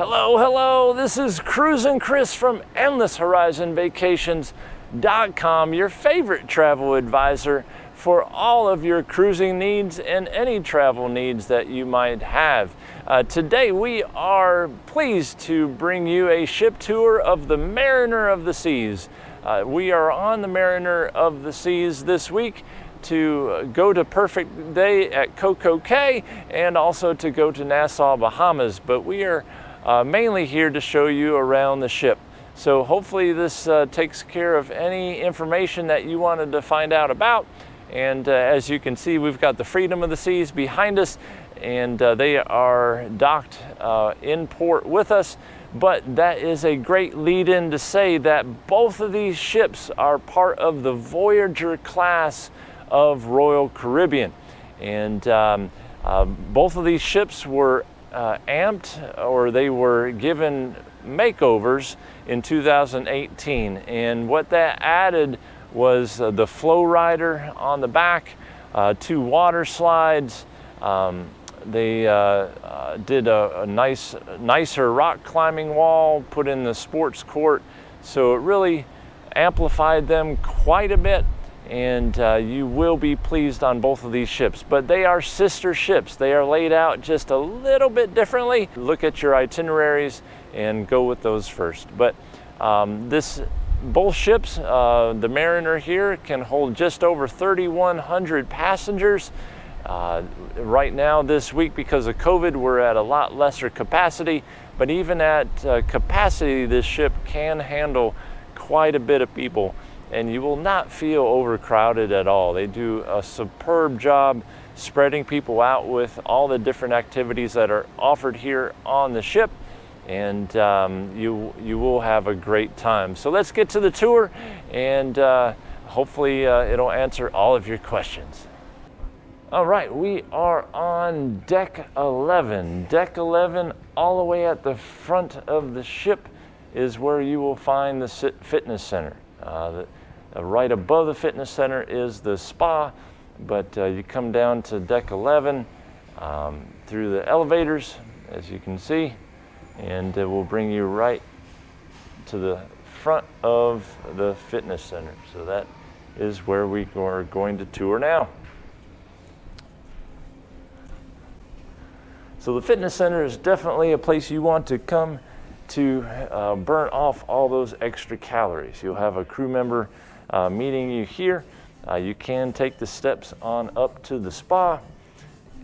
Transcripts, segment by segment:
Hello, hello, this is Cruisin' Chris from EndlessHorizonVacations.com, your favorite travel advisor for all of your cruising needs and any travel needs that you might have. Today we are pleased to bring you a ship tour of the Mariner of the Seas. We are on the Mariner of the Seas this week to go to Perfect Day at Coco Cay and also to go to Nassau, Bahamas, but we are mainly here to show you around the ship. So hopefully this takes care of any information that you wanted to find out about. And as you can see, we've got the Freedom of the Seas behind us, and they are docked in port with us. But that is a great lead-in to say that both of these ships are part of the Voyager class of Royal Caribbean. And both of these ships were amped, or they were given makeovers in 2018, and what that added was the Flowrider on the back, 2 water slides. They did a nicer rock climbing wall, put in the sports court, so it really amplified them quite a bit. And you will be pleased on both of these ships. But they are sister ships. They are laid out just a little bit differently. Look at your itineraries and go with those first. But both ships, the Mariner here can hold just over 3,100 passengers. Right now this week, because of COVID, we're at a lot lesser capacity. But even at capacity, this ship can handle quite a bit of people, and you will not feel overcrowded at all. They do a superb job spreading people out with all the different activities that are offered here on the ship, and you will have a great time. So let's get to the tour, and hopefully it'll answer all of your questions. All right, we are on deck 11. Deck 11, all the way at the front of the ship, is where you will find the fitness center. Right above the fitness center is the spa, but you come down to deck 11 through the elevators, as you can see, and it will bring you right to the front of the fitness center. So that is where we are going to tour now. So the fitness center is definitely a place you want to come to burn off all those extra calories. You'll have a crew member meeting you here. You can take the steps on up to the spa,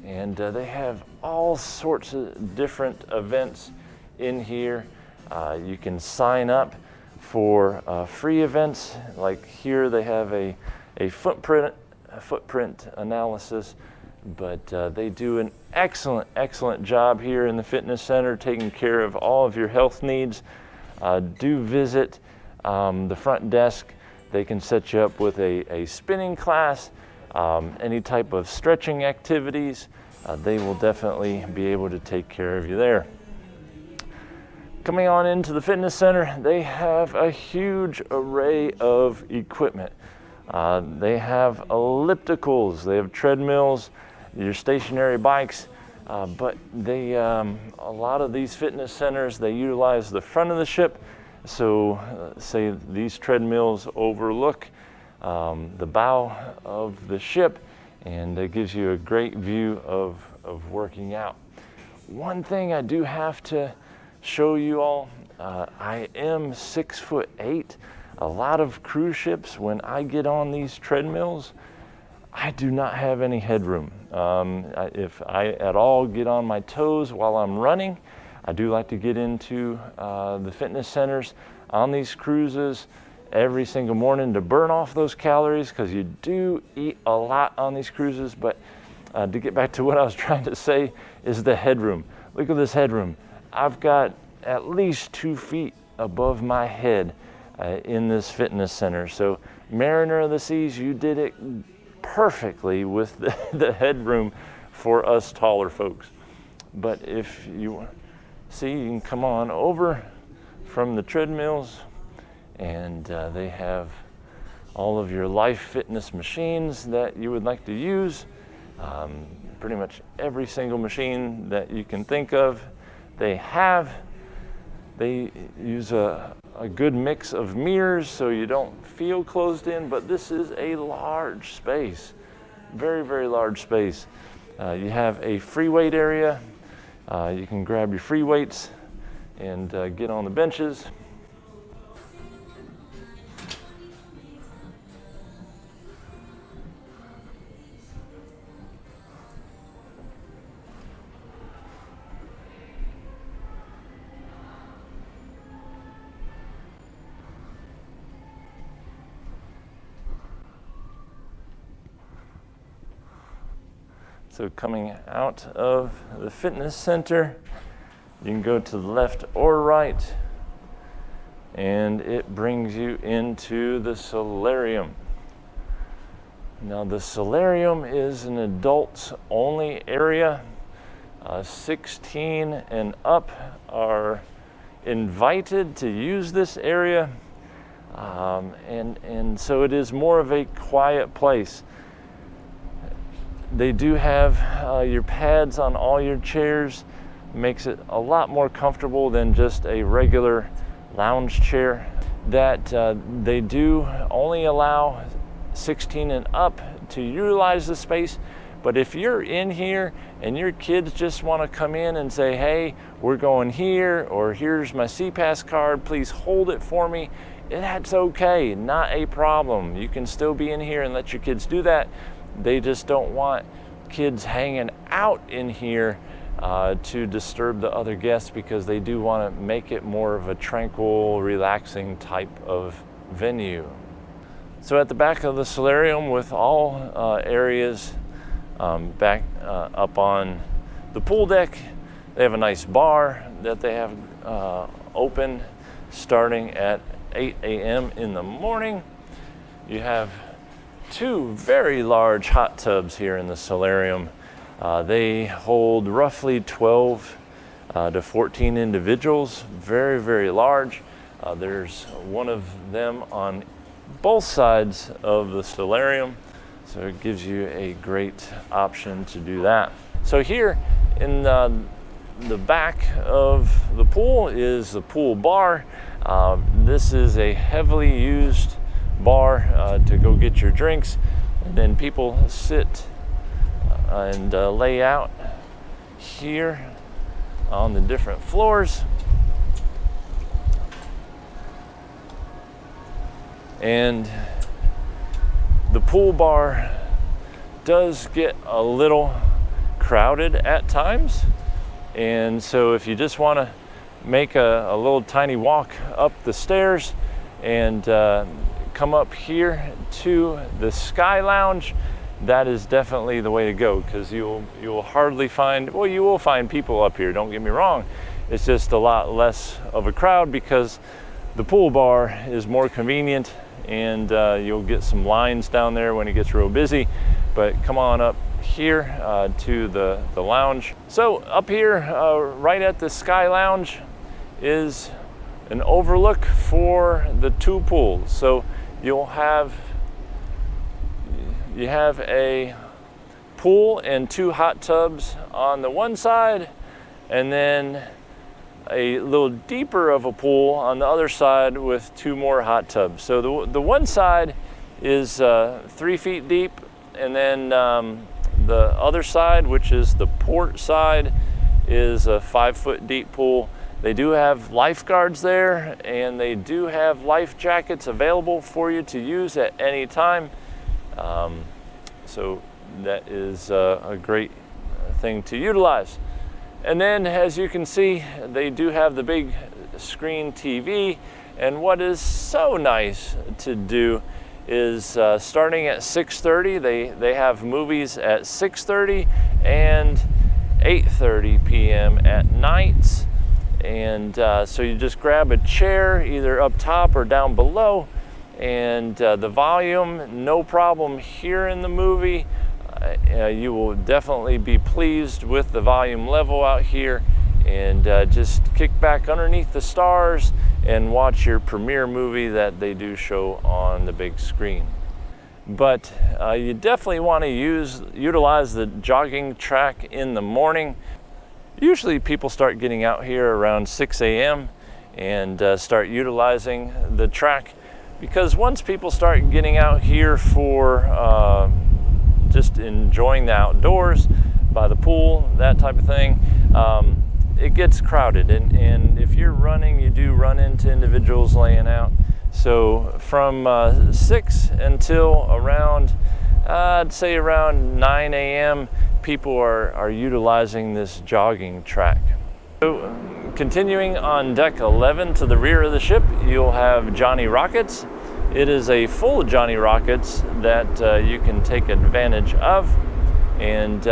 and they have all sorts of different events in here. You can sign up for free events, like here they have a footprint analysis, but they do an excellent job here in the fitness center, taking care of all of your health needs. Do visit the front desk. They can set you up with a spinning class, any type of stretching activities. They will definitely be able to take care of you there. Coming on into the fitness center, they have a huge array of equipment. They have ellipticals, they have treadmills, your stationary bikes, but a lot of these fitness centers, they utilize the front of the ship. So say these treadmills overlook the bow of the ship, and it gives you a great view of working out. One thing I do have to show you all, I am 6'8". A lot of cruise ships, when I get on these treadmills, I do not have any headroom. If I at all get on my toes while I'm running, I do like to get into the fitness centers on these cruises every single morning to burn off those calories, because you do eat a lot on these cruises. But to get back to what I was trying to say is the headroom. Look at this headroom. I've got at least 2 feet above my head in this fitness center. So Mariner of the Seas, you did it perfectly with the headroom for us taller folks. But if you see, you can come on over from the treadmills, and they have all of your life fitness machines that you would like to use. Pretty much every single machine that you can think of, they have. They use a good mix of mirrors so you don't feel closed in, but this is a large space, very, very large space. You have a free weight area. You can grab your free weights and get on the benches. So coming out of the fitness center, you can go to the left or right, and it brings you into the solarium. Now the solarium is an adults only area. 16 and up are invited to use this area, and so it is more of a quiet place. They do have your pads on all your chairs. Makes it a lot more comfortable than just a regular lounge chair. That they do only allow 16 and up to utilize the space, but if you're in here and your kids just want to come in and say, hey, we're going here, or here's my CPAS card, please hold it for me, that's okay, not a problem. You can still be in here and let your kids do that. They just don't want kids hanging out in here to disturb the other guests, because they do want to make it more of a tranquil, relaxing type of venue. So at the back of the solarium, with all areas back up on the pool deck, they have a nice bar that they have open starting at 8 a.m. in the morning. You have two very large hot tubs here in the solarium. They hold roughly 12 to 14 individuals, very, very large. There's one of them on both sides of the solarium, so it gives you a great option to do that. So here in the back of the pool is the pool bar. This is a heavily used bar to go get your drinks, and then people sit and lay out here on the different floors. And the pool bar does get a little crowded at times, and so if you just want to make a little tiny walk up the stairs and come up here to the Sky Lounge, that is definitely the way to go, because you'll hardly find, well, you will find people up here, don't get me wrong. It's just a lot less of a crowd because the pool bar is more convenient, and you'll get some lines down there when it gets real busy. But come on up here to the lounge. So up here right at the Sky Lounge is an overlook for the two pools. So you have a pool and two hot tubs on the one side, and then a little deeper of a pool on the other side with two more hot tubs. So the one side is 3 feet deep, and then the other side, which is the port side, is a 5 foot deep pool. They do have lifeguards there, and they do have life jackets available for you to use at any time. So that is a great thing to utilize. And then, as you can see, they do have the big screen TV. And what is so nice to do is starting at 6:30, they have movies at 6:30 and 8:30 p.m. at nights. And so you just grab a chair either up top or down below, and the volume, no problem here in the movie. You will definitely be pleased with the volume level out here, and just kick back underneath the stars and watch your premiere movie that they do show on the big screen. But you definitely want to utilize the jogging track in the morning. Usually people start getting out here around 6 a.m. and start utilizing the track, because once people start getting out here for just enjoying the outdoors by the pool, that type of thing, it gets crowded, and if you're running, you do run into individuals laying out. So from 6 until around, I'd say around 9 a.m., people are utilizing this jogging track. So continuing on deck 11 to the rear of the ship, you'll have Johnny Rockets. It is a full Johnny Rockets that you can take advantage of, and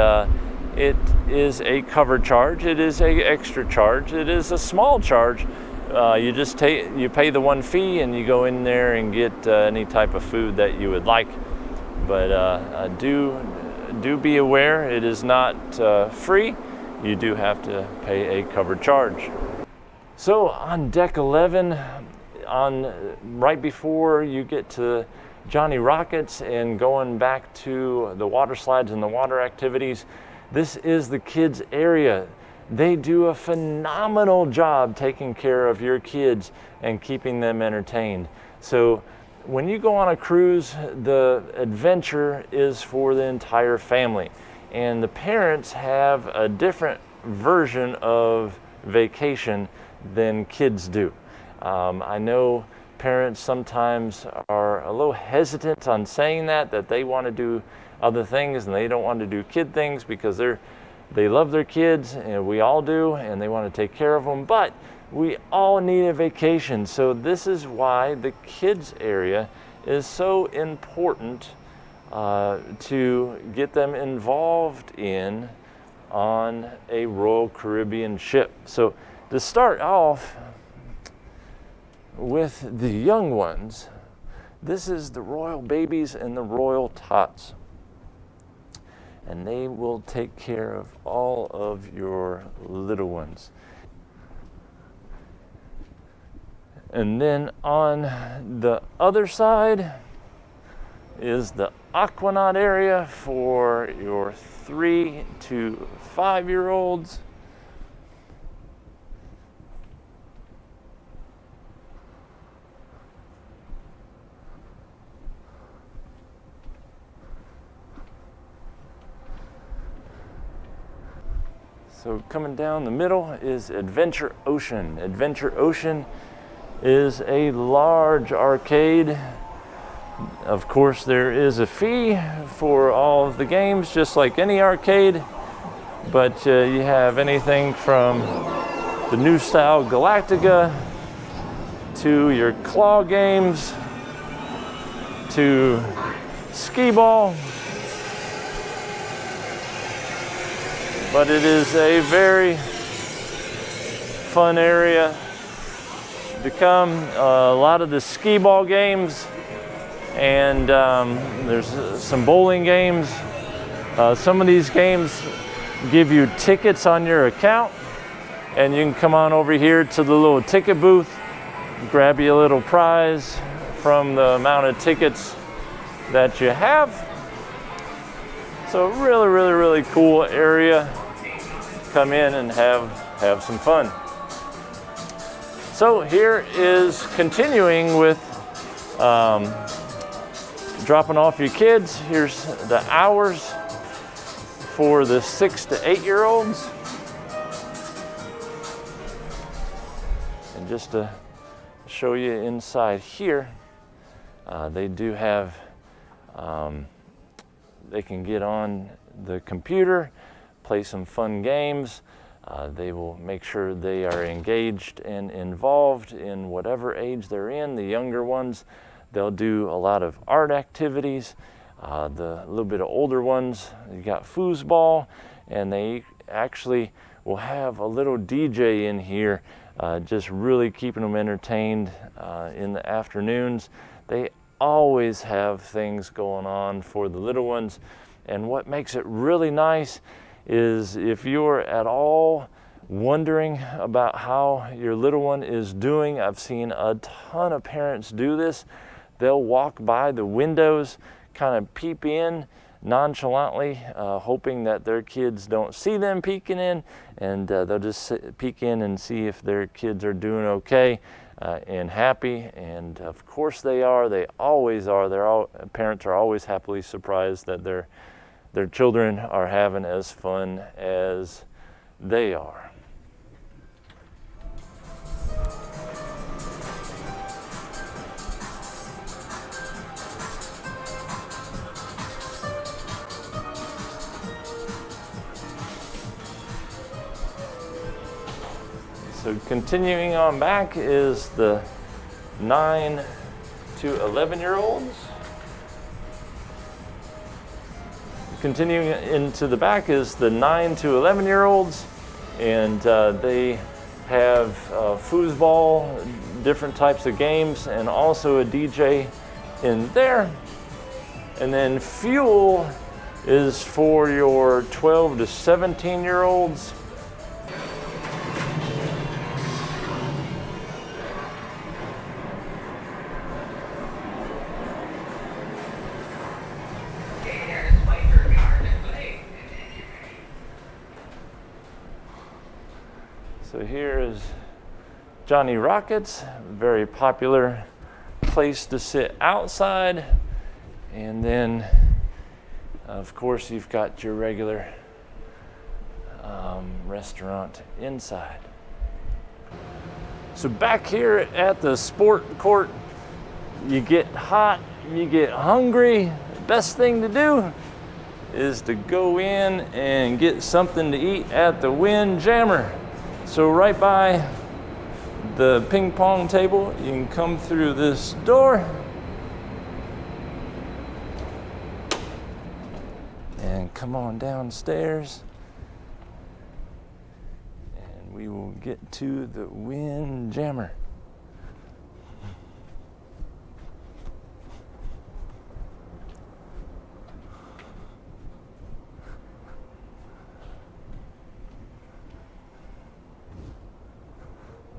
it is a cover charge. It is a extra charge. It is a small charge. You pay the one fee and you go in there and get any type of food that you would like. But do be aware, it is not free. You do have to pay a cover charge. So on deck 11, right before you get to Johnny Rockets and going back to the water slides and the water activities, this is the kids area. They do a phenomenal job taking care of your kids and keeping them entertained. So when you go on a cruise, the adventure is for the entire family, and the parents have a different version of vacation than kids do. I know parents sometimes are a little hesitant on saying that they want to do other things and they don't want to do kid things because they love their kids, and we all do, and they want to take care of them, but we all need a vacation. So this is why the kids area is so important to get them involved in on a Royal Caribbean ship. So to start off with the young ones, this is the Royal Babies and the Royal Tots, and they will take care of all of your little ones. And then on the other side is the Aquanaut area for your 3 to 5-year-olds. So coming down the middle is Adventure Ocean. Adventure Ocean is a large arcade. Of course, there is a fee for all of the games, just like any arcade, but you have anything from the new style Galactica to your claw games to skee ball. But it is a very fun area to come. A lot of the skee ball games, and there's some bowling games. Some of these games give you tickets on your account, and you can come on over here to the little ticket booth, grab you a little prize from the amount of tickets that you have. So really, really, really cool area. Come in and have some fun. So here is continuing with dropping off your kids. Here's the hours for the 6 to 8-year-olds. And just to show you inside here, they do have, they can get on the computer, play some fun games. They will make sure they are engaged and involved in whatever age they're in. The younger ones, they'll do a lot of art activities. The little bit of older ones, you got foosball, and they actually will have a little DJ in here, just really keeping them entertained in the afternoons. They always have things going on for the little ones, and what makes it really nice is if you're at all wondering about how your little one is doing, I've seen a ton of parents do this. They'll walk by the windows, kind of peep in, nonchalantly, hoping that their kids don't see them peeking in, and they'll just peek in and see if their kids are doing okay and happy. And of course they are. They always are. Parents are always happily surprised that their children are having as fun as they are. So continuing on back is the 9 to 11-year-olds. Continuing into the back is the 9 to 11-year-olds, and they have foosball, different types of games, and also a DJ in there. And then fuel is for your 12 to 17-year-olds. So here is Johnny Rockets, very popular place to sit outside. And then, of course, you've got your regular restaurant inside. So back here at the sport court, you get hot, you get hungry. The best thing to do is to go in and get something to eat at the Windjammer. So right by the ping pong table, you can come through this door and come on downstairs, and we will get to the Windjammer.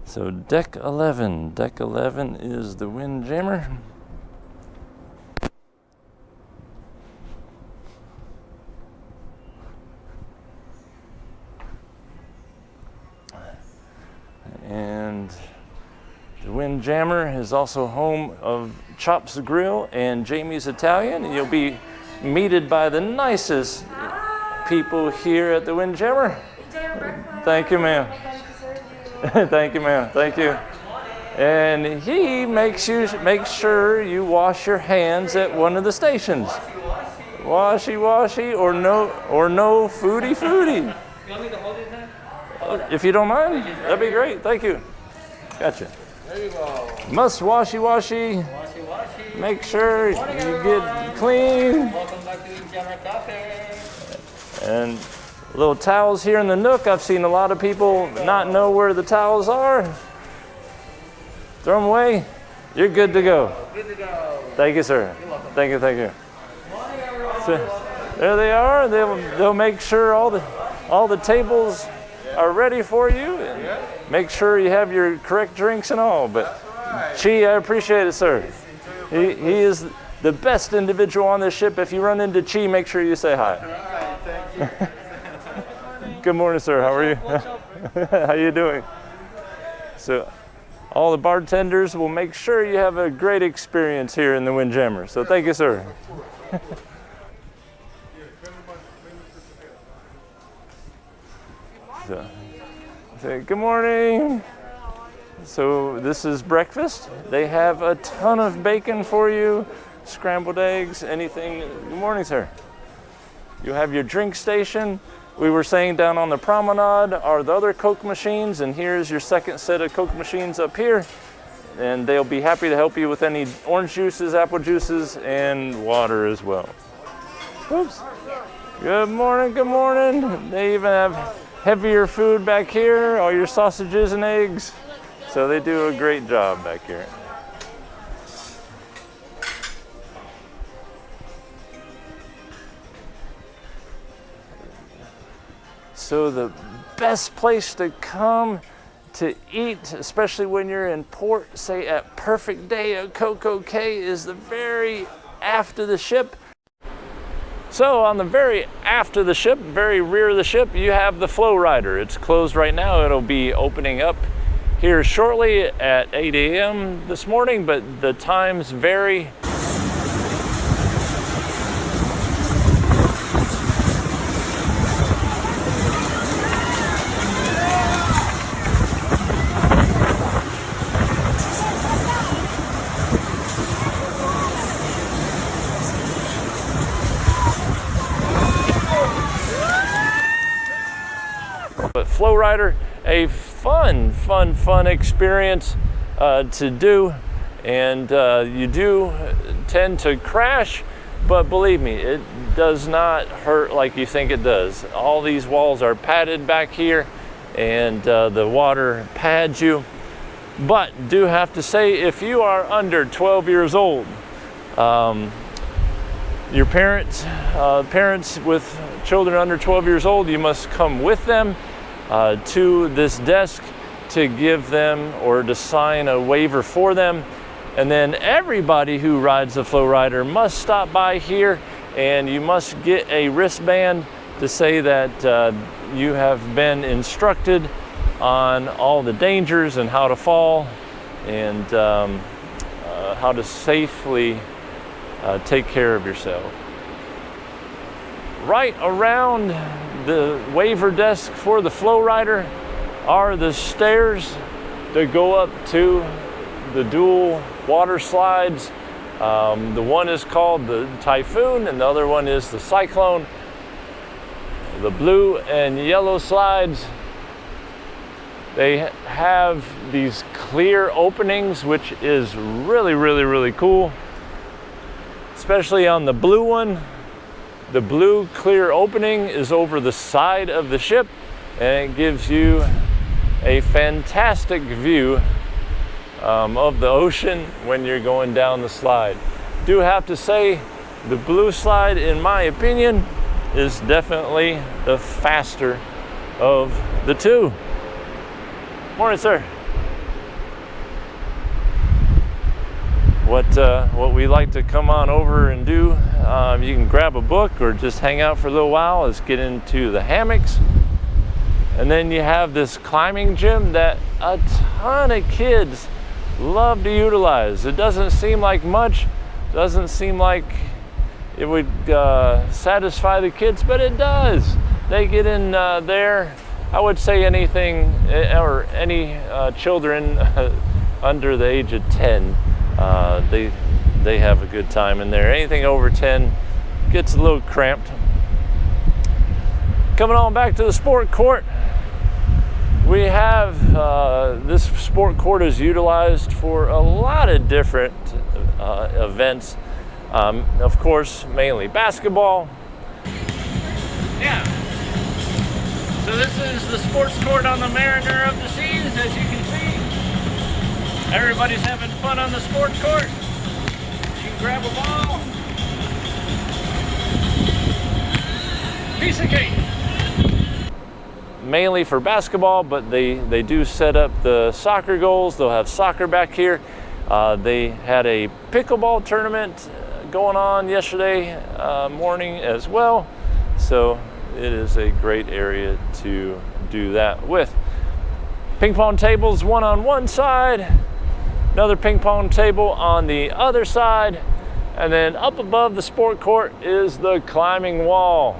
So deck 11 is the Windjammer. And the Windjammer is also home of Chops Grill and Jamie's Italian. And you'll be meted by the nicest people here at the Windjammer. Thank you, ma'am. Thank you, ma'am. Thank you. And he makes sure you wash your hands at one of the stations. Washy, or no foodie. You want me to hold it then? If you don't mind, that'd be great. Thank you. Gotcha. There you go. Must washy. Washy. Make sure you get clean. Welcome back to Jammer Cafe. And little towels here in the nook. I've seen a lot of people not know where the towels are. Throw them away. You're good to go. Good to go. Thank you, sir. You're welcome. Thank you. Morning, So, there they are. They'll make sure all the tables are ready for you, and make sure you have your correct drinks and all. But Chi, I appreciate it, sir. He is the best individual on this ship. If you run into Chi, make sure you say hi. Thank you. Good morning, sir. How are you? How you doing? So, all the bartenders will make sure you have a great experience here in the Windjammer. So, thank you, sir. So, good morning. So, this is breakfast. They have a ton of bacon for you, scrambled eggs, anything. Good morning, sir. You have your drink station. We were saying down on the promenade are the other Coke machines, and here's your second set of Coke machines up here. And they'll be happy to help you with any orange juices, apple juices, and water as well. Oops. Good morning. They even have heavier food back here, all your sausages and eggs. So they do a great job back here. So the best place to come to eat, especially when you're in port, say at Perfect Day at Coco Cay, is the very aft of the ship. So on the very aft of the ship, very rear of the ship, you have the Flowrider. It's closed right now. It'll be opening up here shortly at 8 a.m. this morning, but the times vary. But Flowrider, a fun experience to do, and you do tend to crash, but believe me, it does not hurt like you think it does. All these walls are padded back here, and the water pads you. But do have to say, if you are under 12 years old, your parents with children under 12 years old, you must come with them to this desk to give them or to sign a waiver for them. And then everybody who rides the Flowrider must stop by here, and you must get a wristband to say that you have been instructed on all the dangers and how to fall, and how to safely take care of yourself. Right around the waiver desk for the Flowrider are the stairs that go up to the dual water slides. The one is called the Typhoon, and the other one is the Cyclone. The blue and yellow slides, they have these clear openings, which is really cool. Especially on the blue one. The blue clear opening is over the side of the ship, and it gives you a fantastic view of the ocean when you're going down the slide. Do have to say, the blue slide, in my opinion, is definitely the faster of the two. Morning, sir. What we like to come on over and do, you can grab a book or just hang out for a little while, is get into the hammocks. And then you have this climbing gym that a ton of kids love to utilize. It doesn't seem like much, doesn't seem like it would satisfy the kids, but it does. They get in there. I would say anything, or any children under the age of 10, they have a good time in there. Anything over 10 gets a little cramped. Coming on back to the sport court, we have this sport court is utilized for a lot of different events. Of course, mainly basketball. Yeah. So this is the sports court on the Mariner of the Seas, as you can see. Everybody's having fun on the sports court. You can grab a ball. Piece of cake. Mainly for basketball, but they do set up the soccer goals. They'll have soccer back here. They had a pickleball tournament going on yesterday morning as well. So it is a great area to do that with. Ping pong tables, one on one side, another ping pong table on the other side, and then up above the sport court is the climbing wall.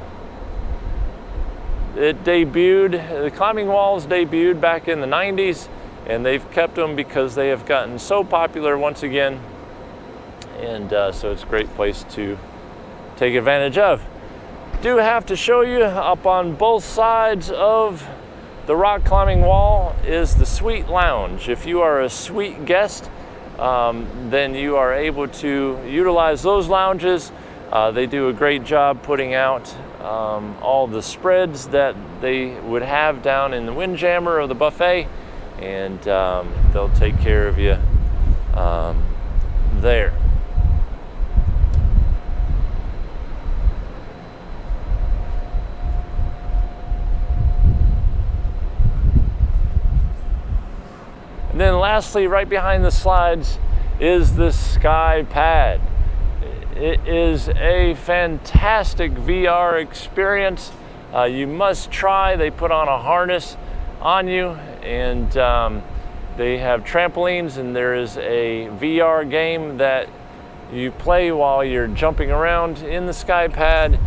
It debuted, the climbing walls debuted back in the 90s, and they've kept them because they have gotten so popular once again. And so it's a great place to take advantage of. Do have to show you, up on both sides of the rock climbing wall is the suite lounge. If you are a suite guest, then you are able to utilize those lounges. They do a great job putting out all the spreads that they would have down in the windjammer or the buffet, and they'll take care of you there. And then lastly, right behind the slides is the sky pad. It is a fantastic VR experience. You must try. They put on a harness on you, and they have trampolines, and there is a VR game that you play while you're jumping around in the sky pad.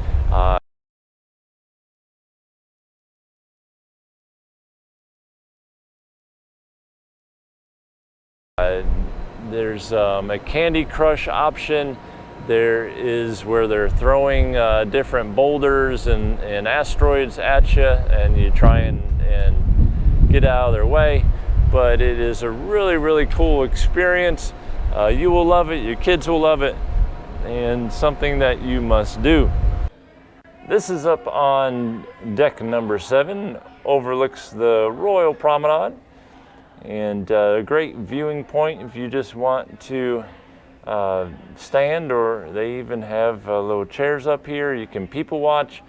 There's a Candy Crush option. There is where they're throwing different boulders and asteroids at you, and you try and get out of their way. But it is a really, really cool experience. You will love it, your kids will love it, and something that you must do. This is up on deck number 7, overlooks the Royal Promenade, and a great viewing point if you just want to stand, or they even have little chairs up here. You can people watch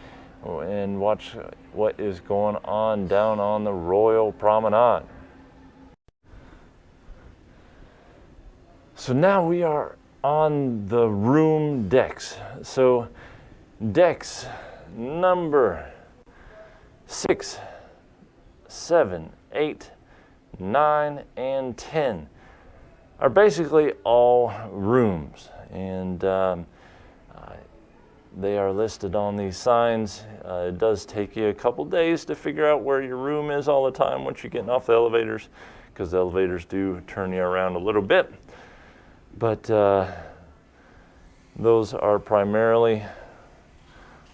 and watch what is going on down on the Royal Promenade. So now we are on the room decks. So decks number 6, 7, 8, 9, and 10 are basically all rooms, and they are listed on these signs. It does take you a couple days to figure out where your room is all the time once you're getting off the elevators, because the elevators do turn you around a little bit. But those are primarily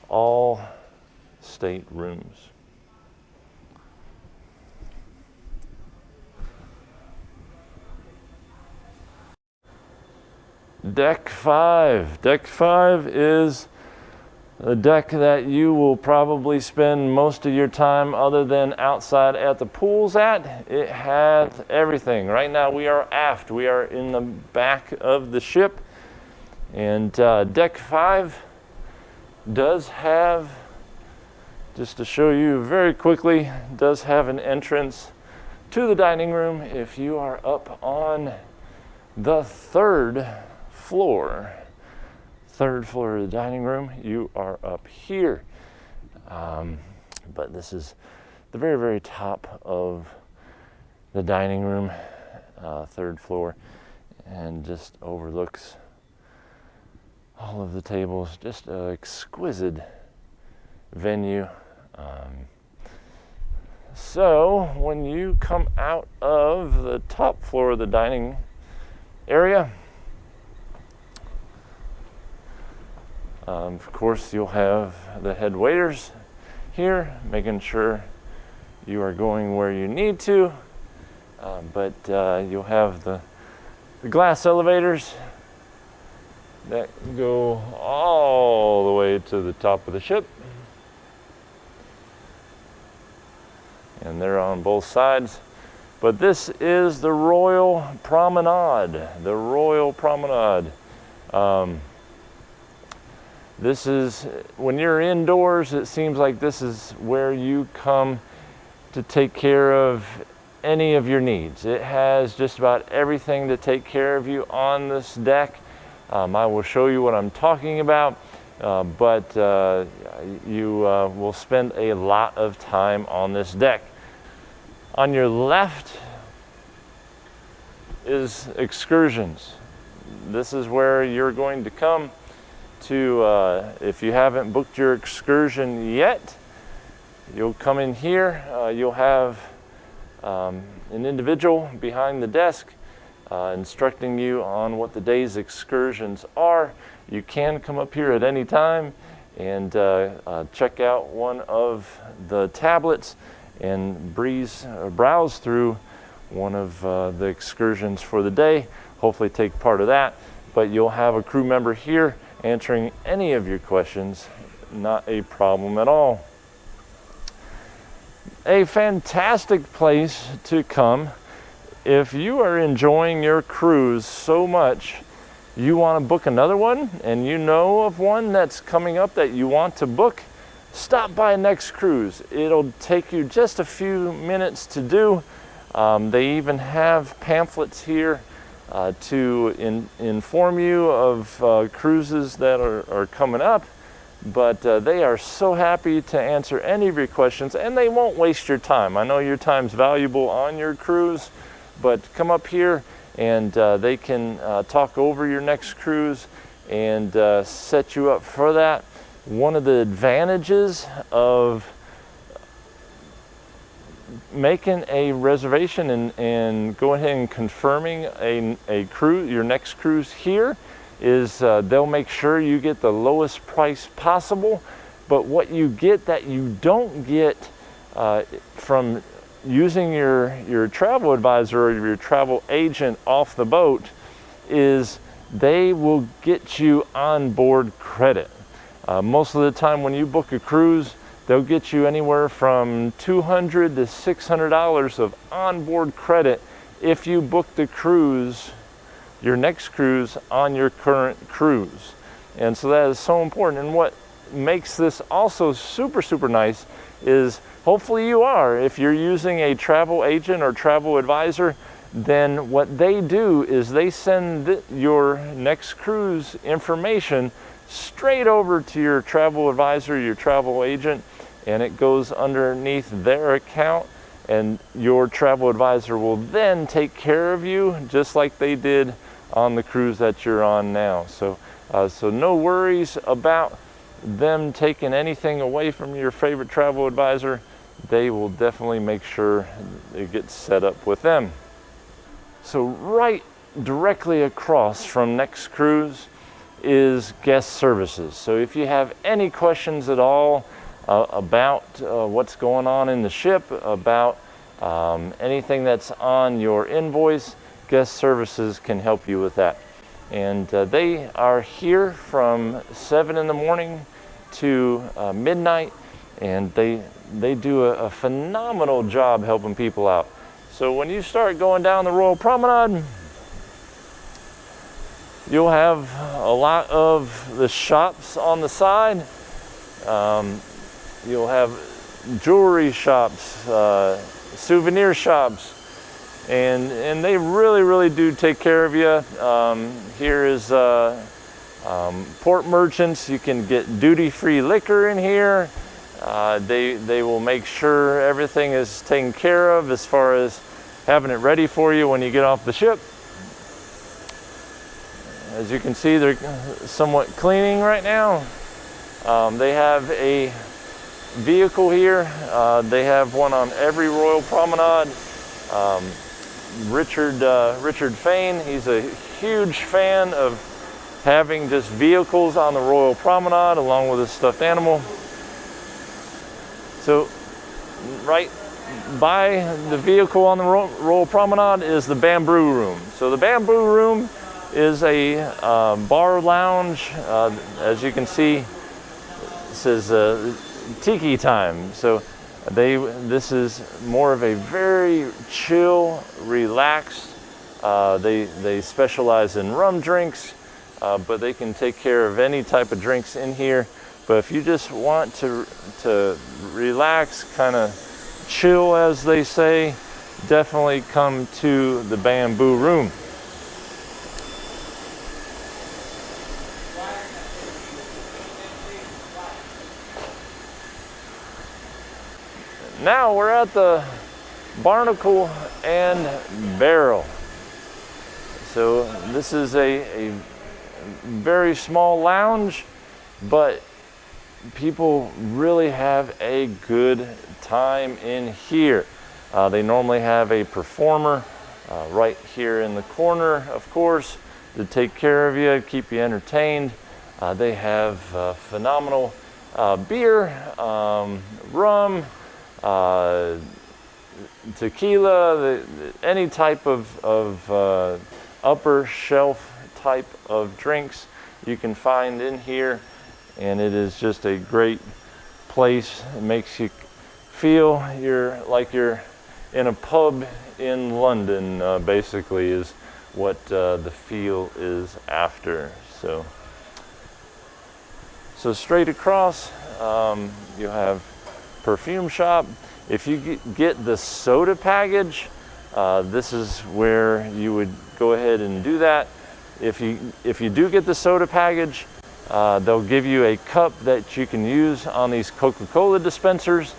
all state rooms. Deck 5. Deck 5 is a deck that you will probably spend most of your time other than outside at the pools at. It has everything. Right now we are aft. We are in the back of the ship. And deck 5 does have, just to show you very quickly, does have an entrance to the dining room. If you are up on the third floor of the dining room, you are up here. But this is the very, very top of the dining room, third floor, and just overlooks all of the tables. Just an exquisite venue. So when you come out of the top floor of the dining area, of course, you'll have the head waiters here, making sure you are going where you need to. But you'll have the glass elevators that go all the way to the top of the ship. And they're on both sides. But this is the Royal Promenade. The Royal Promenade. This is, when you're indoors, it seems like this is where you come to take care of any of your needs. It has just about everything to take care of you on this deck. I will show you what I'm talking about, but you will spend a lot of time on this deck. On your left is excursions. This is where you're going to come to, if you haven't booked your excursion yet, you'll come in here. You'll have an individual behind the desk instructing you on what the day's excursions are. You can come up here at any time and check out one of the tablets and browse through one of the excursions for the day. Hopefully take part of that, but you'll have a crew member here answering any of your questions. Not a problem at all. A fantastic place to come if you are enjoying your cruise so much you want to book another one, and you know of one that's coming up that you want to book. Stop by Next Cruise. It'll take you just a few minutes to do. They even have pamphlets here to inform you of cruises that are coming up. But they are so happy to answer any of your questions, and they won't waste your time. I know your time's valuable on your cruise, but come up here and they can talk over your next cruise and set you up for that. One of the advantages of making a reservation and going ahead and confirming a cruise, your next cruise here, is they'll make sure you get the lowest price possible. But what you get that you don't get from using your travel advisor or your travel agent off the boat is they will get you onboard credit. Most of the time when you book a cruise, they'll get you anywhere from $200 to $600 of onboard credit if you book the cruise, your next cruise, on your current cruise. And so that is so important. And what makes this also super nice is, hopefully you are, if you're using a travel agent or travel advisor, then what they do is they send your next cruise information straight over to your travel advisor, your travel agent, and it goes underneath their account, and your travel advisor will then take care of you just like they did on the cruise that you're on now. So no worries about them taking anything away from your favorite travel advisor. They will definitely make sure it gets set up with them. So right directly across from next cruise is guest services. So if you have any questions at all about what's going on in the ship, about anything that's on your invoice, guest services can help you with that. And they are here from 7 in the morning to midnight, and they do a phenomenal job helping people out. So when you start going down the Royal Promenade, you'll have a lot of the shops on the side. You'll have jewelry shops, souvenir shops, and they really do take care of you. Here is port merchants. You can get duty-free liquor in here. They will make sure everything is taken care of as far as having it ready for you when you get off the ship. As you can see, they're somewhat cleaning right now. They have a vehicle here. They have one on every Royal Promenade. Richard Fain, he's a huge fan of having just vehicles on the Royal Promenade along with a stuffed animal. So right by the vehicle on the Royal Promenade is the Bamboo Room. So the Bamboo Room is a bar lounge. As you can see, it says tiki time. So this is more of a very chill, relaxed. They specialize in rum drinks, but they can take care of any type of drinks in here. But if you just want to relax, kind of chill, as they say, definitely come to the Bamboo Room. Now we're at the Barnacle and Barrel. So this is a very small lounge, but people really have a good time in here. They normally have a performer right here in the corner, of course, to take care of you, keep you entertained. They have phenomenal beer, rum, tequila, any type of upper shelf type of drinks you can find in here, and it is just a great place. It makes you feel like you're in a pub in London, basically, is what the feel is after. So straight across, you have perfume shop. If you get the soda package, this is where you would go ahead and do that. If you do get the soda package, they'll give you a cup that you can use on these Coca-Cola dispensers.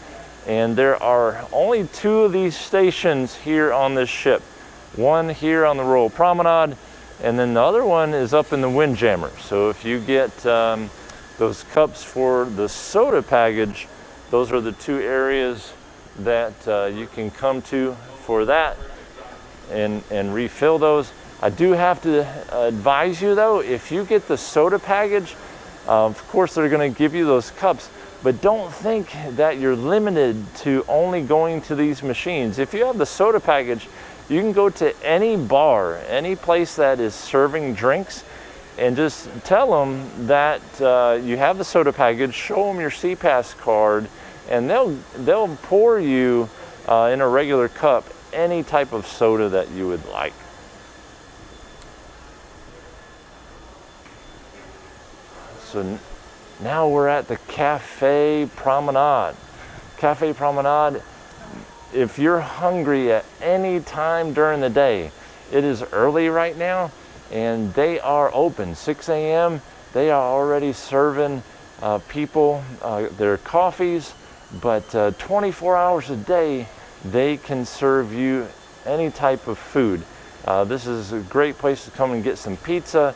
And there are only 2 of these stations here on this ship. One here on the Royal Promenade, and then the other one is up in the Windjammer. So if you get those cups for the soda package, those are the 2 areas that you can come to for that and refill those. I do have to advise you though, if you get the soda package, of course they're going to give you those cups, but don't think that you're limited to only going to these machines. If you have the soda package, you can go to any bar, any place that is serving drinks, and just tell them that you have the soda package, show them your CPAS card, and they'll pour you in a regular cup any type of soda that you would like. So now we're at the Cafe Promenade. Cafe Promenade, if you're hungry at any time during the day, it is early right now and they are open 6 a.m. They are already serving people their coffees, but 24 hours a day they can serve you any type of food. This is a great place to come and get some pizza,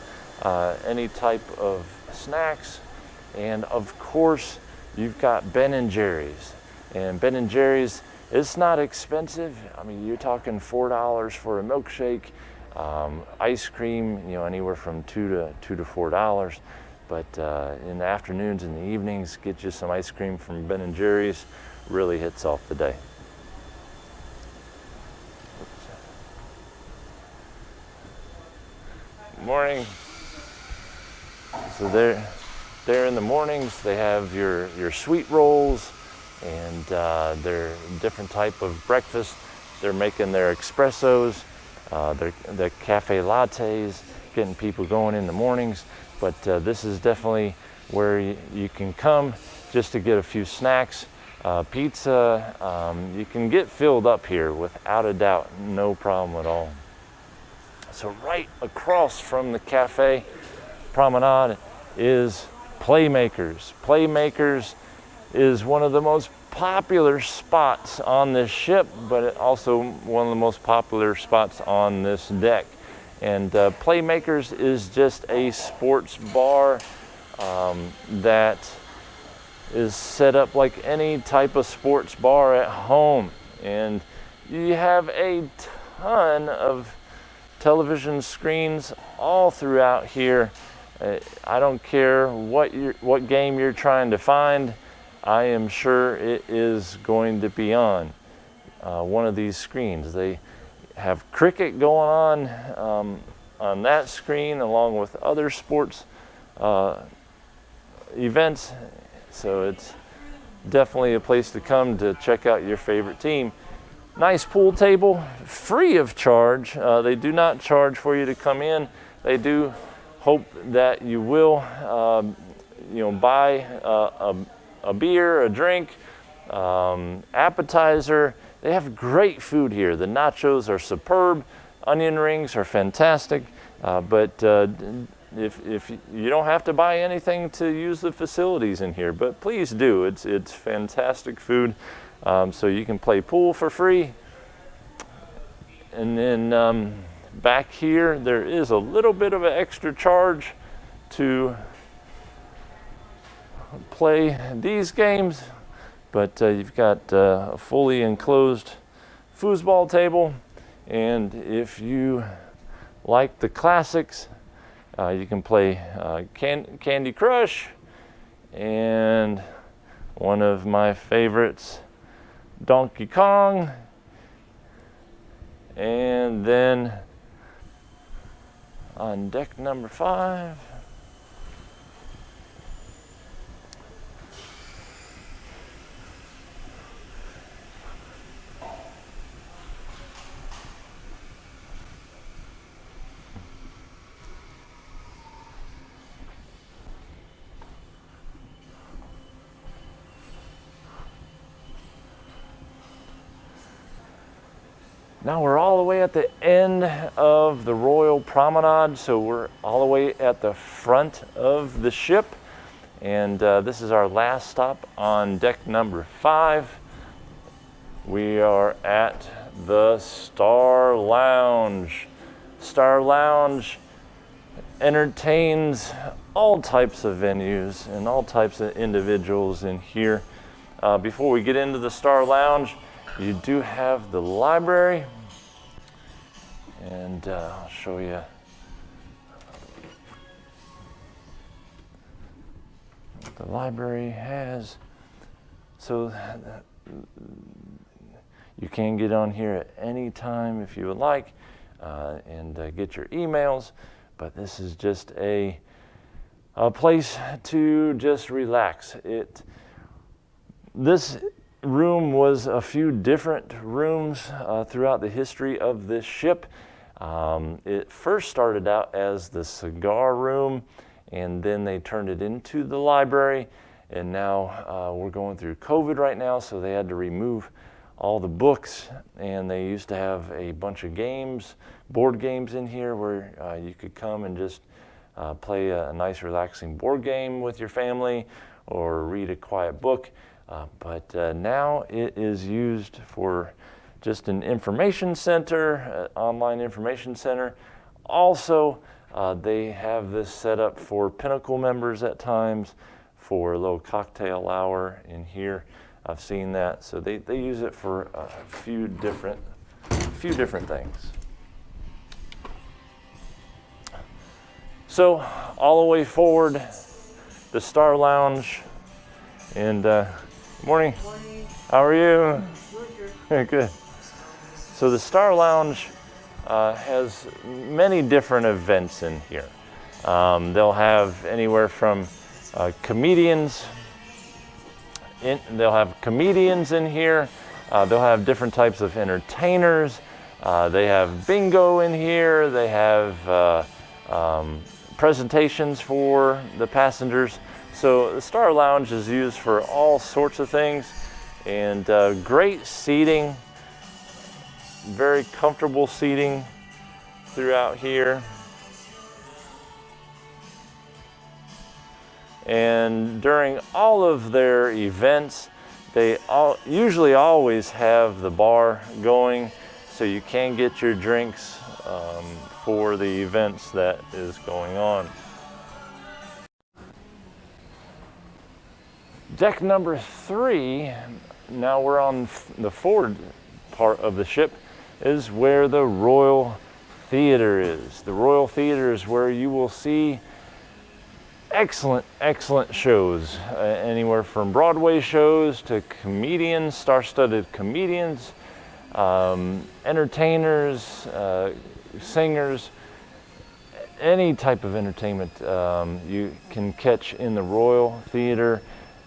any type of snacks, and of course you've got Ben & Jerry's. And Ben & Jerry's, it's not expensive. I mean, you're talking $4 for a milkshake, ice cream, you know, anywhere from $2 to $4. But in the afternoons and the evenings, get you some ice cream from Ben & Jerry's. Really hits off the day. Morning. So there in the mornings, they have your sweet rolls and their different type of breakfast. They're making their espressos, their cafe lattes, getting people going in the mornings. But this is definitely where you can come just to get a few snacks. Pizza, you can get filled up here without a doubt, no problem at all. So right across from the Cafe Promenade is Playmakers. Playmakers is one of the most popular spots on this ship, but also one of the most popular spots on this deck. And Playmakers is just a sports bar that is set up like any type of sports bar at home. And you have a ton of television screens all throughout here. I don't care what game you're trying to find, I am sure it is going to be on one of these screens. They have cricket going on that screen along with other sports events. So it's definitely a place to come to check out your favorite team. Nice pool table, free of charge. They do not charge for you to come in. They do hope that you will, buy a beer, a drink, appetizer. They have great food here. The nachos are superb. Onion rings are fantastic. But if you don't have to buy anything to use the facilities in here, but please do. It's fantastic food. So you can play pool for free. And then back here, there is a little bit of an extra charge to play these games, but you've got a fully enclosed foosball table. And if you like the classics, you can play Candy Crush, and one of my favorites, Donkey Kong. And then on deck number 5, Now we're all the way at the end of the Royal Promenade, so we're all the way at the front of the ship, and this is our last stop on deck number 5. We are at the Star Lounge. Star Lounge entertains all types of venues and all types of individuals in here. Before we get into the Star Lounge, you do have the library, and I'll show you. What the library has. So you can get on here at any time if you would like and get your emails, but this is just a place to just relax. This room was a few different rooms throughout the history of this ship. It first started out as the cigar room, and then they turned it into the library, and now we're going through COVID right now, so they had to remove all the books, and they used to have a bunch of games, board games in here where you could come and just play a nice relaxing board game with your family or read a quiet book. But now it is used for just an information center, online information center. Also, they have this set up for Pinnacle members at times for a little cocktail hour in here. I've seen that. So they use it for a few different things. So all the way forward, the Star Lounge, and morning. Morning. How are you? Good. Good. So the Star Lounge has many different events in here. They'll have anywhere from comedians. They'll have comedians in here. They'll have different types of entertainers. They have bingo in here. They have presentations for the passengers. So the Star Lounge is used for all sorts of things, and great seating, very comfortable seating throughout here. And during all of their events, they usually always have the bar going, so you can get your drinks for the events that is going on. Deck number 3, now we're on the forward part of the ship, is where the Royal Theater is. The Royal Theater is where you will see excellent shows, anywhere from Broadway shows to comedians, star-studded comedians, entertainers, singers, any type of entertainment you can catch in the Royal Theater.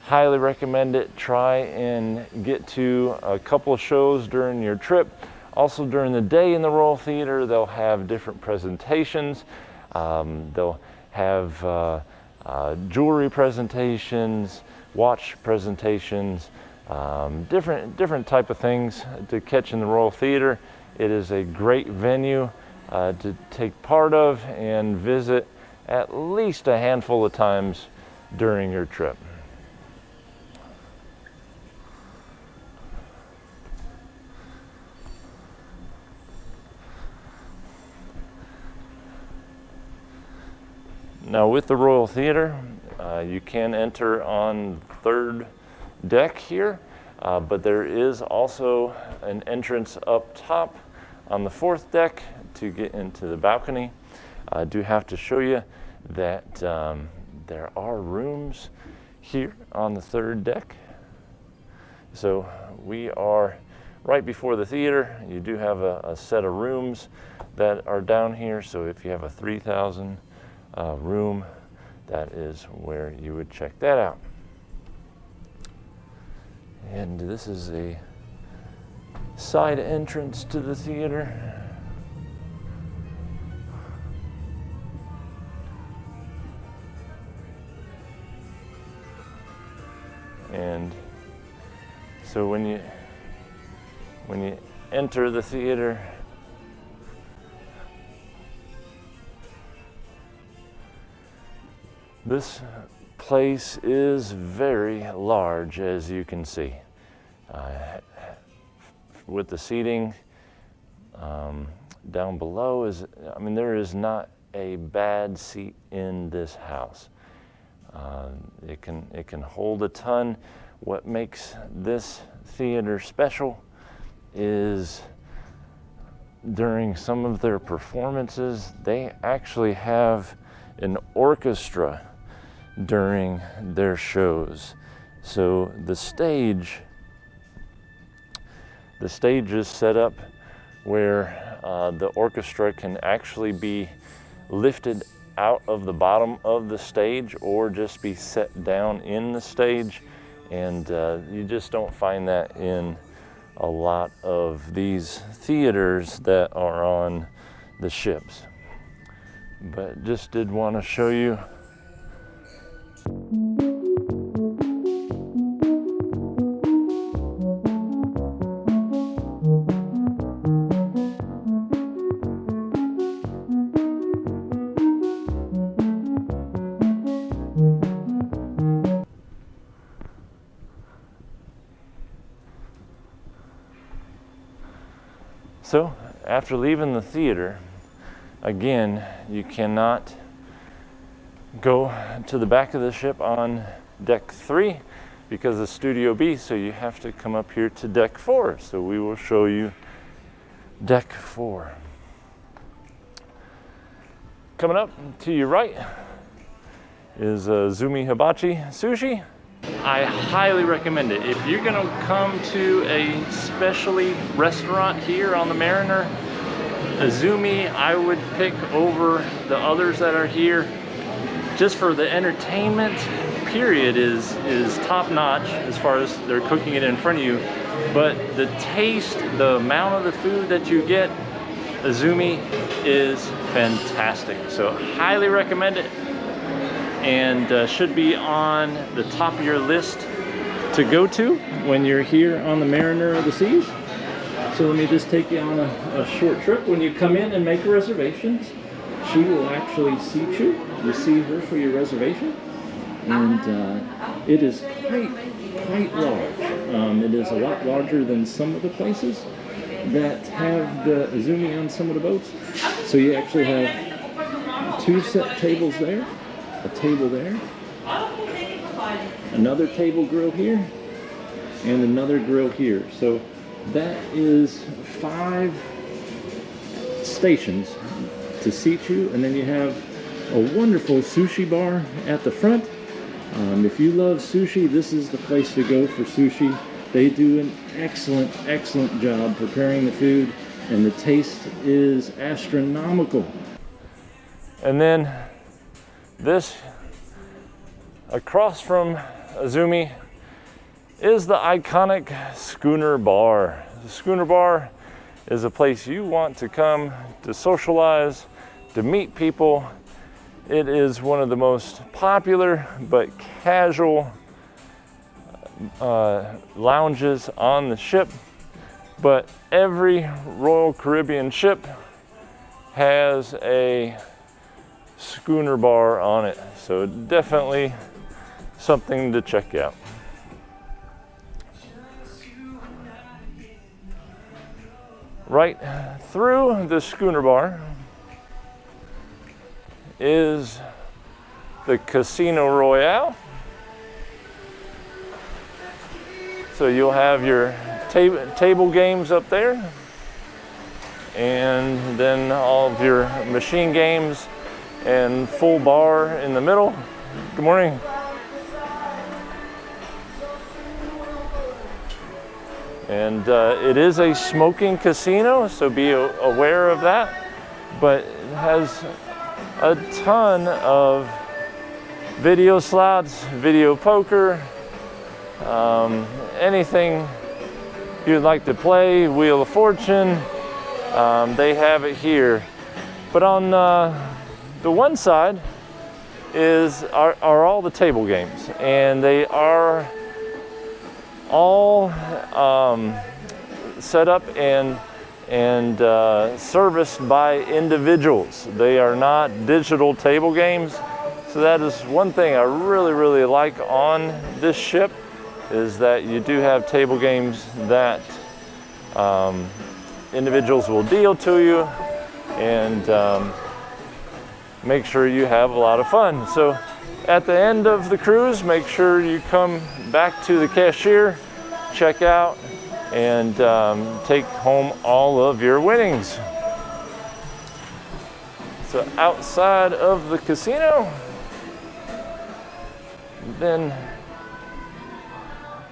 Highly recommend it. Try and get to a couple of shows during your trip. Also during the day in the Royal Theater, they'll have different presentations. They'll have jewelry presentations, watch presentations, different type of things to catch in the Royal Theater. It is a great venue to take part of and visit at least a handful of times during your trip. Now with the Royal Theater, you can enter on third deck here, but there is also an entrance up top on the fourth deck to get into the balcony. I do have to show you that there are rooms here on the third deck. So we are right before the theater. You do have a set of rooms that are down here. So if you have a 3,000 room, that is where you would check that out. And this is a side entrance to the theater. And so when you enter the theater. This place is very large, as you can see. With the seating down below there is not a bad seat in this house. It can hold a ton. What makes this theater special is during some of their performances, they actually have an orchestra during their shows. So the stage is set up where the orchestra can actually be lifted out of the bottom of the stage or just be set down in the stage. And you just don't find that in a lot of these theaters that are on the ships. But just did want to show you. So after leaving the theater, again, you cannot go to the back of the ship on deck 3 because of Studio B, so you have to come up here to deck 4. So we will show you deck 4. Coming up to your right is Izumi Hibachi Sushi. I highly recommend it. If you're gonna come to a specialty restaurant here on the Mariner, Izumi I would pick over the others that are here. Just for the entertainment period is top notch as far as they're cooking it in front of you. But the taste, the amount of the food that you get, Izumi is fantastic. So highly recommend it. And should be on the top of your list to go to when you're here on the Mariner of the Seas. So let me just take you on a short trip. When you come in and make reservations, she will actually seat you. You see her for your reservation. And it is quite large. It is a lot larger than some of the places that have the Izumi on some of the boats. So you actually have 2 set tables there. A table there, another table grill here, and another grill here. So that is 5 stations to seat you, and then you have a wonderful sushi bar at the front. If you love sushi, this is the place to go for sushi. They do an excellent job preparing the food, and the taste is astronomical. And then this, across from Izumi, is the iconic Schooner Bar. The Schooner Bar is a place you want to come to socialize, to meet people. It is one of the most popular but casual lounges on the ship. But every Royal Caribbean ship has a Schooner Bar on it, so definitely something to check out. Right through the Schooner Bar is the Casino Royale. So you'll have your table games up there, and then all of your machine games and full bar in the middle. Good morning. And it is a smoking casino, so be aware of that. But it has a ton of video slots, video poker, anything you'd like to play, Wheel of Fortune, they have it here. But on the one side are all the table games, and they are all set up and serviced by individuals. They are not digital table games. So that is one thing I really like on this ship, is that you do have table games that individuals will deal to you, and make sure you have a lot of fun. So at the end of the cruise, make sure you come back to the cashier, check out, and take home all of your winnings. So outside of the casino, then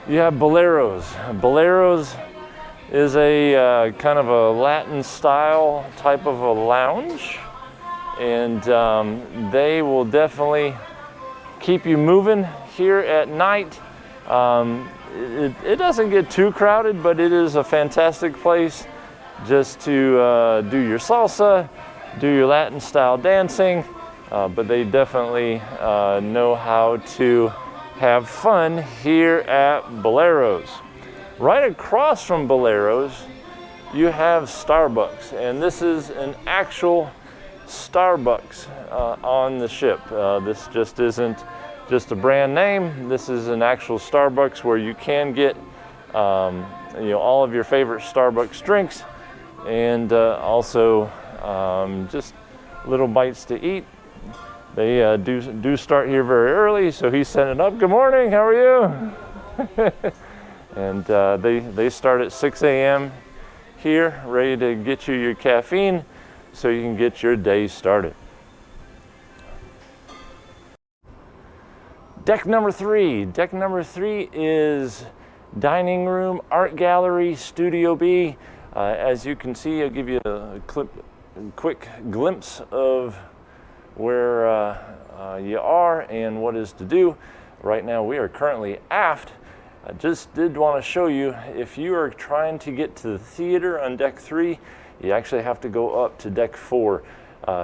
you have Boleros. Boleros is a kind of a Latin style type of a lounge, and they will definitely keep you moving here at night. It doesn't get too crowded, but it is a fantastic place just to do your salsa, do your Latin style dancing, but they definitely know how to have fun here at Boleros. Right across from Boleros, you have Starbucks, and this is an actual Starbucks on the ship. This just isn't just a brand name. This is an actual Starbucks where you can get all of your favorite Starbucks drinks, and also just little bites to eat. They do start here very early, so he's setting up. Good morning, how are you? And they start at 6 a.m. here, ready to get you your caffeine so you can get your day started. Deck number 3. Deck number 3 is dining room, art gallery, Studio B. As you can see, I'll give you a quick glimpse of where you are and what is to do. Right now we are currently aft. I just did want to show you, if you are trying to get to the theater on deck 3, you actually have to go up to deck 4.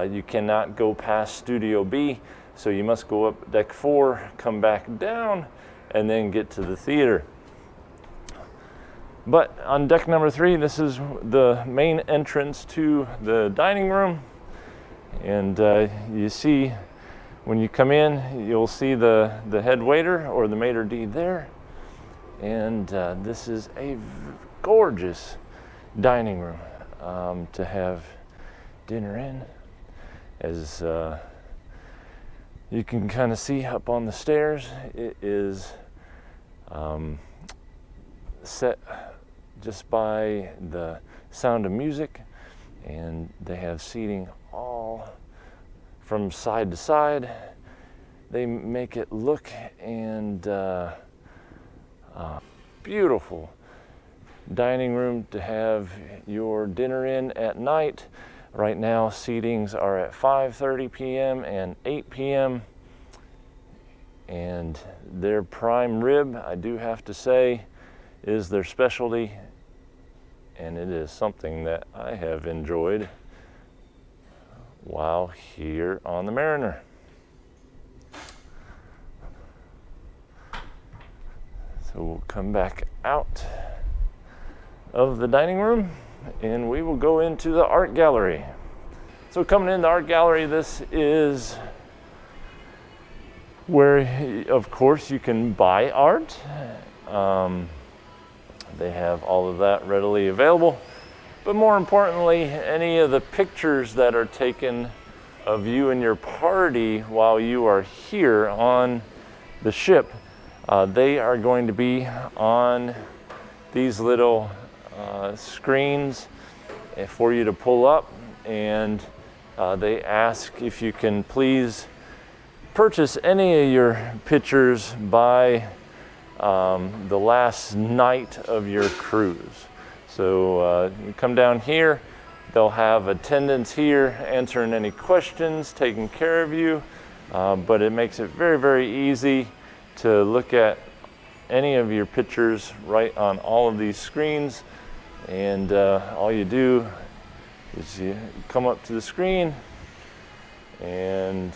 You cannot go past Studio B, so you must go up deck 4, come back down, and then get to the theater. But on deck number 3, this is the main entrance to the dining room. And you see, when you come in, you'll see the head waiter or the maitre d' there. And this is a gorgeous dining room to have dinner in. As you can kind of see up on the stairs, it is set just by the sound of music, and they have seating all from side to side. They make it look and beautiful dining room to have your dinner in at night. Right now seatings are at 5:30 p.m. and 8 p.m. and their prime rib, I do have to say, is their specialty, and it is something that I have enjoyed while here on the Mariner. So we'll come back out of the dining room and we will go into the art gallery. So coming in the art gallery, this is where, of course, you can buy art. They have all of that readily available. But more importantly, any of the pictures that are taken of you and your party while you are here on the ship, they are going to be on these little screens for you to pull up, and they ask if you can please purchase any of your pictures by the last night of your cruise. So you come down here, they'll have attendants here answering any questions, taking care of you, but it makes it very, very easy to look at any of your pictures right on all of these screens. And all you do is you come up to the screen, and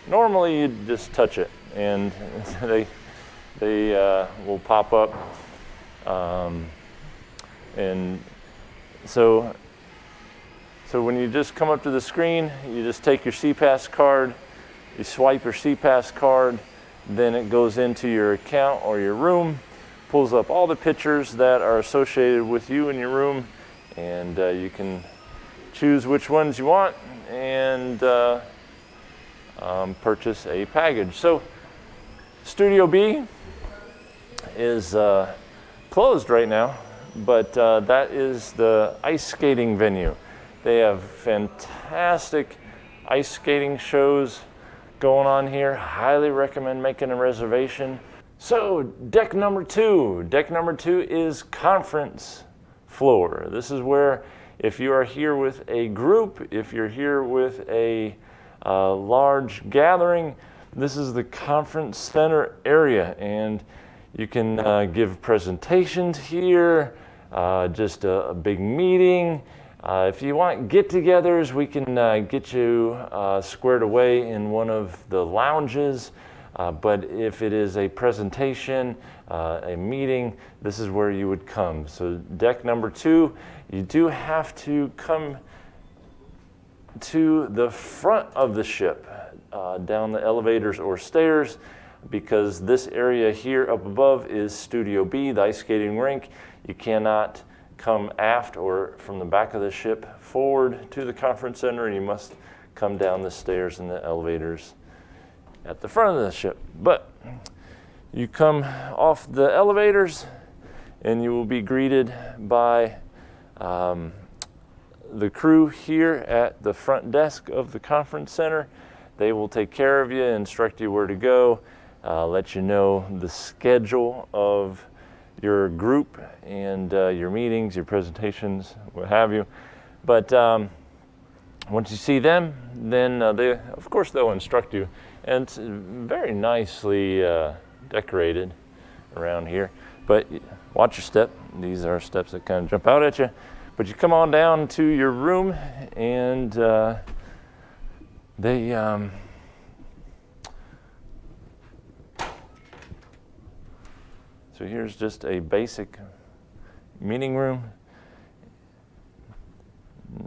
normally you just touch it and they will pop up And so when you just come up to the screen, you just take your CPass card, you swipe your CPass card, then it goes into your account or your room, pulls up all the pictures that are associated with you in your room, and you can choose which ones you want and purchase a package. So Studio B is closed right now, but that is the ice skating venue. They have fantastic ice skating shows going on here. Highly recommend making a reservation. So deck number two. Deck number two is conference floor. This is where, if you are here with a group, if you're here with a large gathering, this is the conference center area, and you can give presentations here, just a big meeting. If you want get-togethers, we can get you squared away in one of the lounges. But if it is a presentation, a meeting, this is where you would come. So deck number two, you do have to come to the front of the ship, down the elevators or stairs, because this area here up above is Studio B, the ice skating rink. You cannot come aft or from the back of the ship forward to the conference center, and you must come down the stairs and the elevators at the front of the ship. But you come off the elevators and you will be greeted by the crew here at the front desk of the conference center. They will take care of you, instruct you where to go, let you know the schedule of your group and your meetings, your presentations, what have you. But once you see them, then of course they'll instruct you. And it's very nicely decorated around here. But watch your step. These are steps that kind of jump out at you. But you come on down to your room, and so here's just a basic meeting room.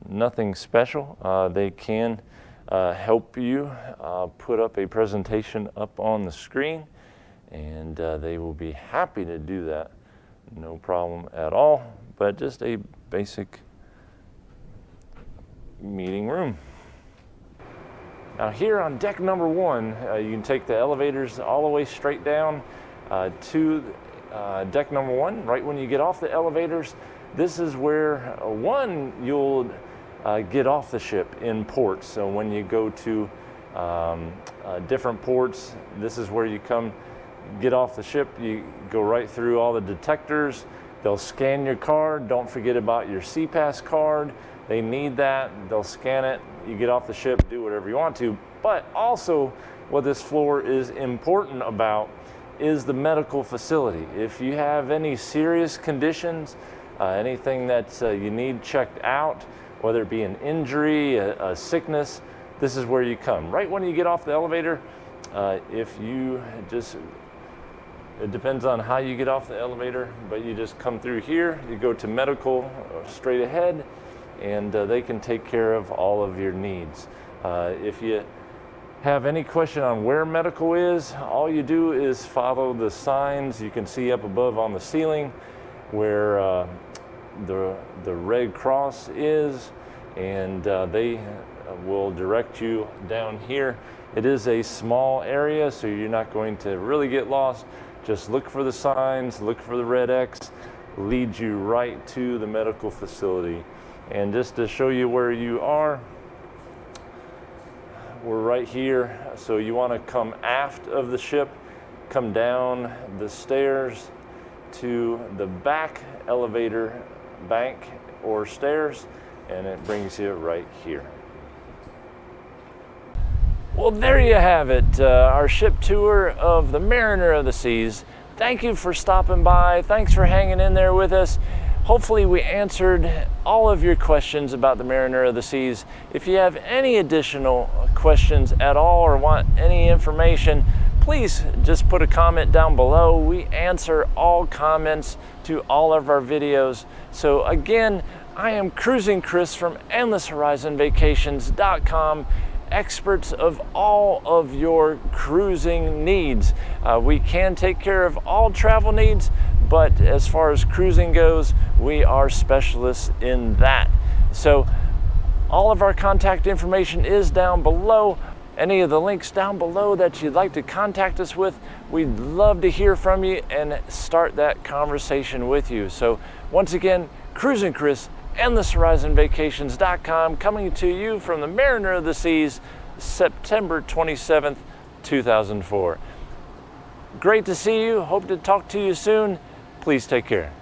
Nothing special. They can help you put up a presentation up on the screen, and they will be happy to do that. No problem at all, but just a basic meeting room. Now here on deck number one, you can take the elevators all the way straight down to deck number one. Right when you get off the elevators, this is where you'll get off the ship in ports. So when you go to different ports, this is where you come get off the ship. You go right through all the detectors. They'll scan your card. Don't forget about your CPass card. They need that. They'll scan it. You get off the ship, do whatever you want to. But also, what this floor is important about is the medical facility. If you have any serious conditions, anything that you need checked out, whether it be an injury, a sickness, this is where you come. Right when you get off the elevator, it depends on how you get off the elevator, but you just come through here, you go to medical straight ahead, and they can take care of all of your needs. If you have any question on where medical is, all you do is follow the signs you can see up above on the ceiling where the Red Cross is, and they will direct you down here. It is a small area, so you're not going to really get lost. Just look for the signs, look for the red X, lead you right to the medical facility. And just to show you where you are, we're right here. So you want to come aft of the ship, come down the stairs to the back elevator bank or stairs, and it brings you right here. Well, there you have it, our ship tour of the Mariner of the Seas. Thank you for stopping by. Thanks for hanging in there with us. Hopefully we answered all of your questions about the Mariner of the Seas. If you have any additional questions at all or want any information, please just put a comment down below. We answer all comments to all of our videos. So again, I am Cruising Chris from EndlessHorizonVacations.com, experts of all of your cruising needs. We can take care of all travel needs, but as far as cruising goes, we are specialists in that. So all of our contact information is down below. Any of the links down below that you'd like to contact us with, we'd love to hear from you and start that conversation with you. So once again, Cruising Chris, EndlessHorizonVacations.com, coming to you from the Mariner of the Seas, September 27th, 2004. Great to see you. Hope to talk to you soon. Please take care.